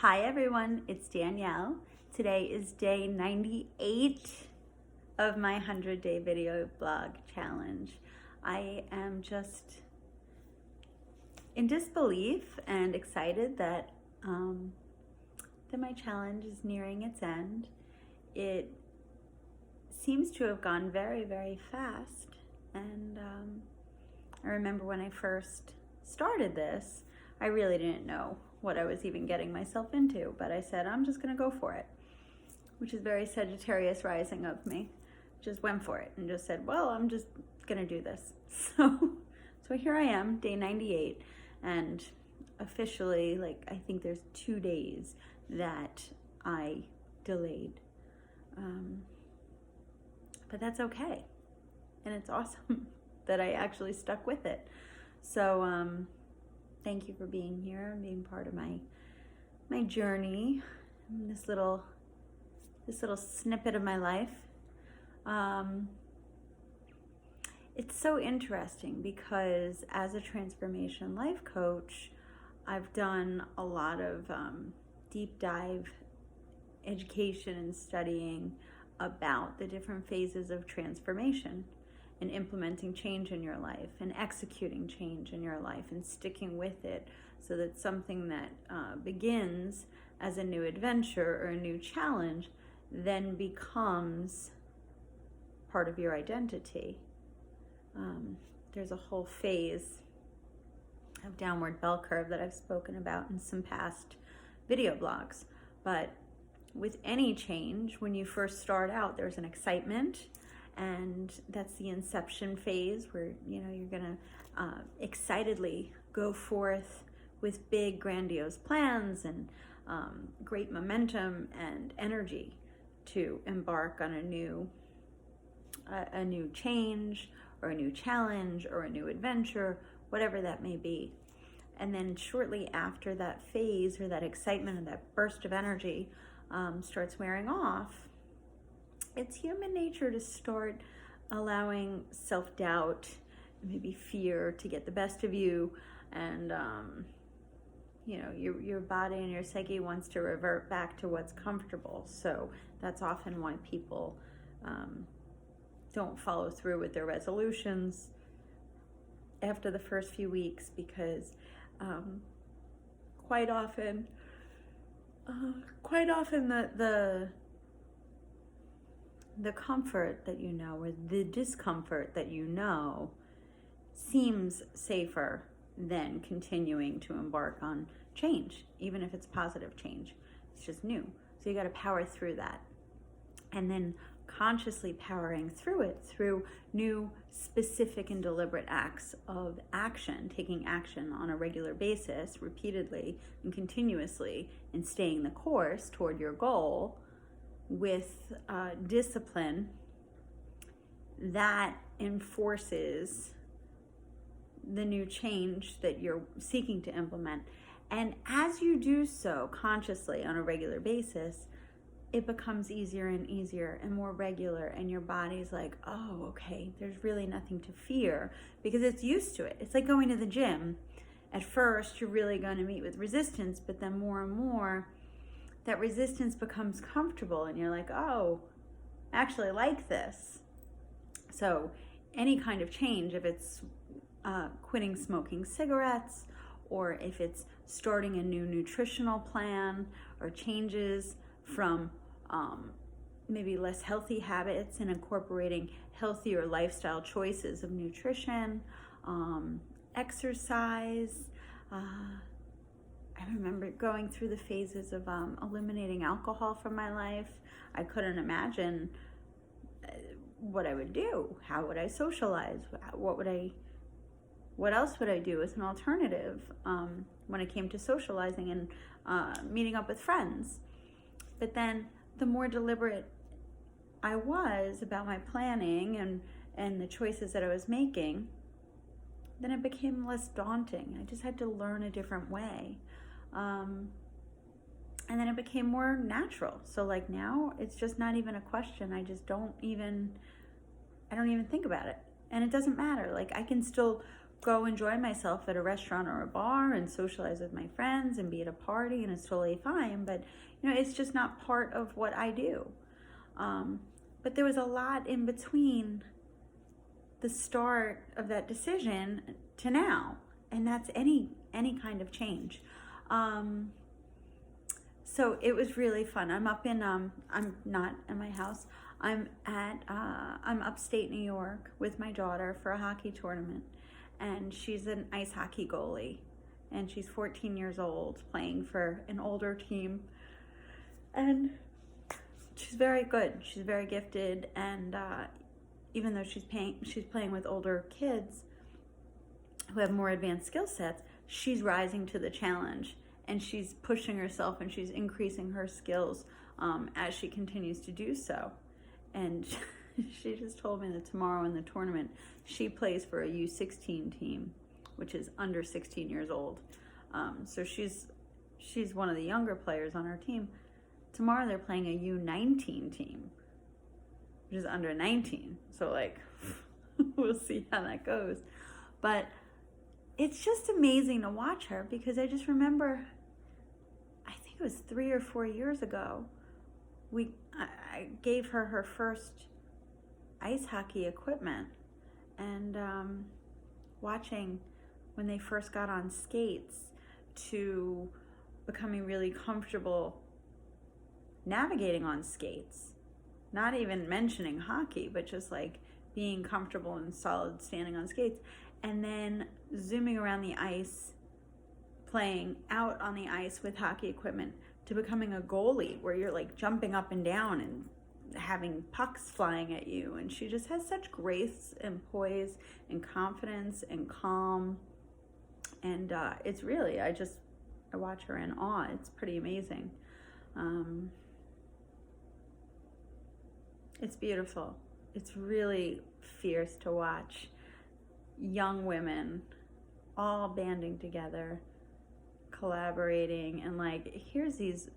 Hi everyone, it's Danielle. Today is day 98 of my 100-day video blog challenge. I am just in disbelief and excited that my challenge is nearing its end. It seems to have gone very, very fast, and I remember when I first started this, I really didn't know what I was even getting myself into, but I said, I'm just gonna go for it, which is very Sagittarius rising of me. Just went for it and just said, well, I'm just gonna do this. So here I am, day 98, and officially, I think there's 2 days that I delayed. But that's okay. And it's awesome that I actually stuck with it. So thank you for being here and being part of my journey, this little snippet of my life. It's so interesting because as a transformation life coach, I've done a lot of deep dive education and studying about the different phases of transformation and implementing change in your life and executing change in your life and sticking with it so that something that begins as a new adventure or a new challenge then becomes part of your identity. There's a whole phase of downward bell curve that I've spoken about in some past video blogs. But with any change, when you first start out, there's an excitement, and that's the inception phase where you're gonna excitedly go forth with big grandiose plans and great momentum and energy to embark on a new change or a new challenge or a new adventure, whatever that may be. And then shortly after that phase or that excitement and that burst of energy starts wearing off, it's human nature to start allowing self-doubt, maybe fear to get the best of you, and your body and your psyche wants to revert back to what's comfortable. So that's often why people don't follow through with their resolutions after the first few weeks, because quite often the comfort that you know, or the discomfort that you know, seems safer than continuing to embark on change, even if it's positive change. It's just new. So you got to power through that. And then consciously powering through it through new, specific, and deliberate acts of action, taking action on a regular basis, repeatedly and continuously, and staying the course toward your goal with discipline that enforces the new change that you're seeking to implement. And as you do so consciously on a regular basis, it becomes easier and easier and more regular, and your body's like, oh, okay, there's really nothing to fear, because it's used to it. It's like going to the gym. At first, you're really going to meet with resistance, but then more and more, that resistance becomes comfortable, and you're like, oh, I actually like this. So any kind of change, if it's quitting smoking cigarettes, or if it's starting a new nutritional plan, or changes from maybe less healthy habits and incorporating healthier lifestyle choices of nutrition, exercise. I remember going through the phases of eliminating alcohol from my life. I couldn't imagine what I would do. How would I socialize? What else would I do as an alternative when it came to socializing and meeting up with friends? But then the more deliberate I was about my planning and the choices that I was making, then it became less daunting. I just had to learn a different way. And then it became more natural. So now it's just not even a question. I don't even think about it. And it doesn't matter. I can still go enjoy myself at a restaurant or a bar and socialize with my friends and be at a party, and it's totally fine. But, it's just not part of what I do. But there was a lot in between the start of that decision to now. And that's any kind of change. So it was really fun. I'm up in, I'm not in my house. I'm upstate New York with my daughter for a hockey tournament. And she's an ice hockey goalie. And she's 14 years old, playing for an older team. And she's very good. She's very gifted. And even though she's playing with older kids who have more advanced skill sets, she's rising to the challenge. And she's pushing herself and she's increasing her skills as she continues to do so. And she just told me that tomorrow in the tournament, she plays for a U16 team, which is under 16 years old. So she's one of the younger players on our team. Tomorrow they're playing a U19 team, which is under 19. So we'll see how that goes. But it's just amazing to watch her, because I just remember, I think it was 3 or 4 years ago, I gave her her first ice hockey equipment, and watching when they first got on skates to becoming really comfortable navigating on skates, not even mentioning hockey, but just being comfortable and solid standing on skates, and then zooming around the ice, playing out on the ice with hockey equipment, to becoming a goalie where you're jumping up and down and having pucks flying at you. And she just has such grace and poise and confidence and calm. And it's really, I watch her in awe. It's pretty amazing. It's beautiful. It's really fierce to watch young women all banding together, collaborating, and here's these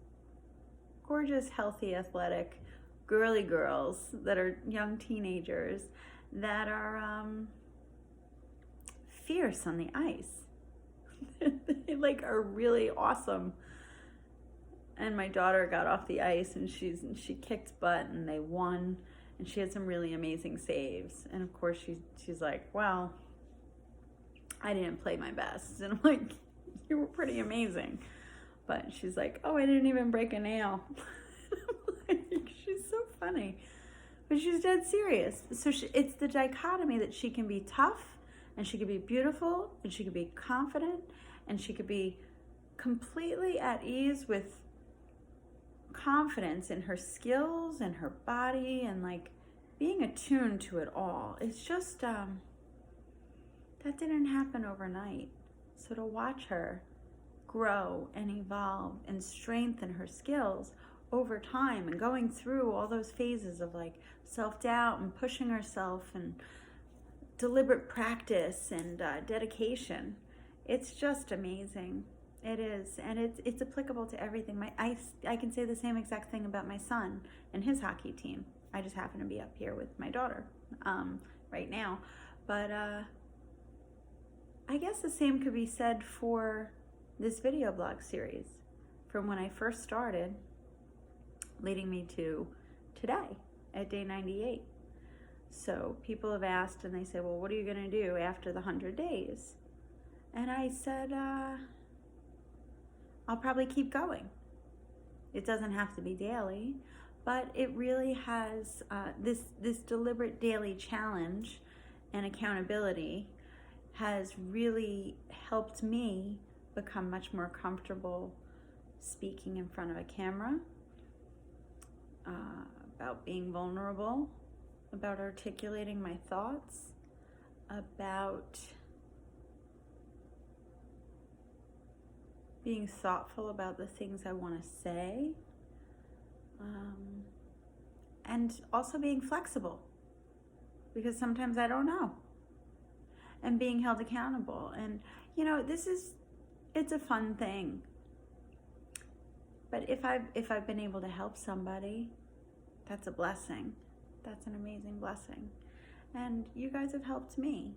gorgeous, healthy, athletic, girly girls that are young teenagers that are fierce on the ice. They are really awesome. And my daughter got off the ice and she kicked butt and they won, and she had some really amazing saves. And of course she's like, well, I didn't play my best. And I'm like, you were pretty amazing. But she's like, oh, I didn't even break a nail. She's so funny. But she's dead serious. So it's the dichotomy that she can be tough, and she can be beautiful, and she can be confident, and she could be completely at ease with confidence in her skills and her body, and being attuned to it all. It's just, that didn't happen overnight. So to watch her grow and evolve and strengthen her skills over time, and going through all those phases of self-doubt and pushing herself and deliberate practice and dedication, it's just amazing. It is, and it's applicable to everything. I can say the same exact thing about my son and his hockey team. I just happen to be up here with my daughter right now. But I guess the same could be said for this video blog series, from when I first started, leading me to today at day 98. So people have asked, and they say, well, what are you going to do after the 100 days? And I said, I'll probably keep going. It doesn't have to be daily, but it really has this deliberate daily challenge and accountability has really helped me become much more comfortable speaking in front of a camera, about being vulnerable, about articulating my thoughts, about being thoughtful about the things I want to say, and also being flexible, because sometimes I don't know, and being held accountable. And it's a fun thing, but if I've been able to help somebody, that's a blessing. That's an amazing blessing. And you guys have helped me.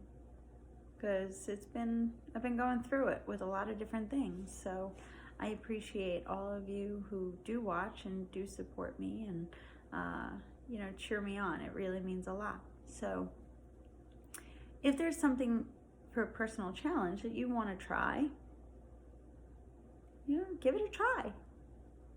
because I've been going through it with a lot of different things. So I appreciate all of you who do watch and do support me and, cheer me on. It really means a lot. So if there's something for a personal challenge that you want to try, give it a try.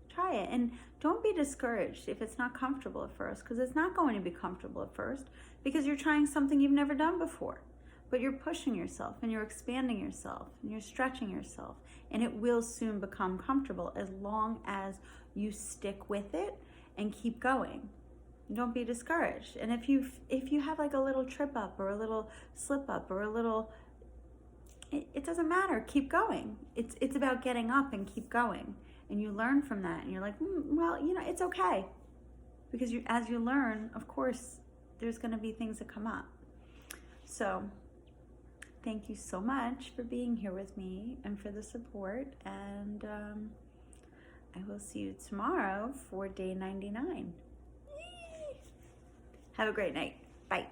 Try it, and don't be discouraged if it's not comfortable at first, because it's not going to be comfortable at first, because you're trying something you've never done before. But you're pushing yourself and you're expanding yourself and you're stretching yourself, and it will soon become comfortable as long as you stick with it and keep going. Don't be discouraged. And if you have like a little trip up or a little slip up or a little, it doesn't matter. Keep going. It's about getting up and keep going. And you learn from that, and you're like, well, it's okay. Because as you learn, of course, there's going to be things that come up. So thank you so much for being here with me and for the support. And I will see you tomorrow for day 99. Have a great night. Bye.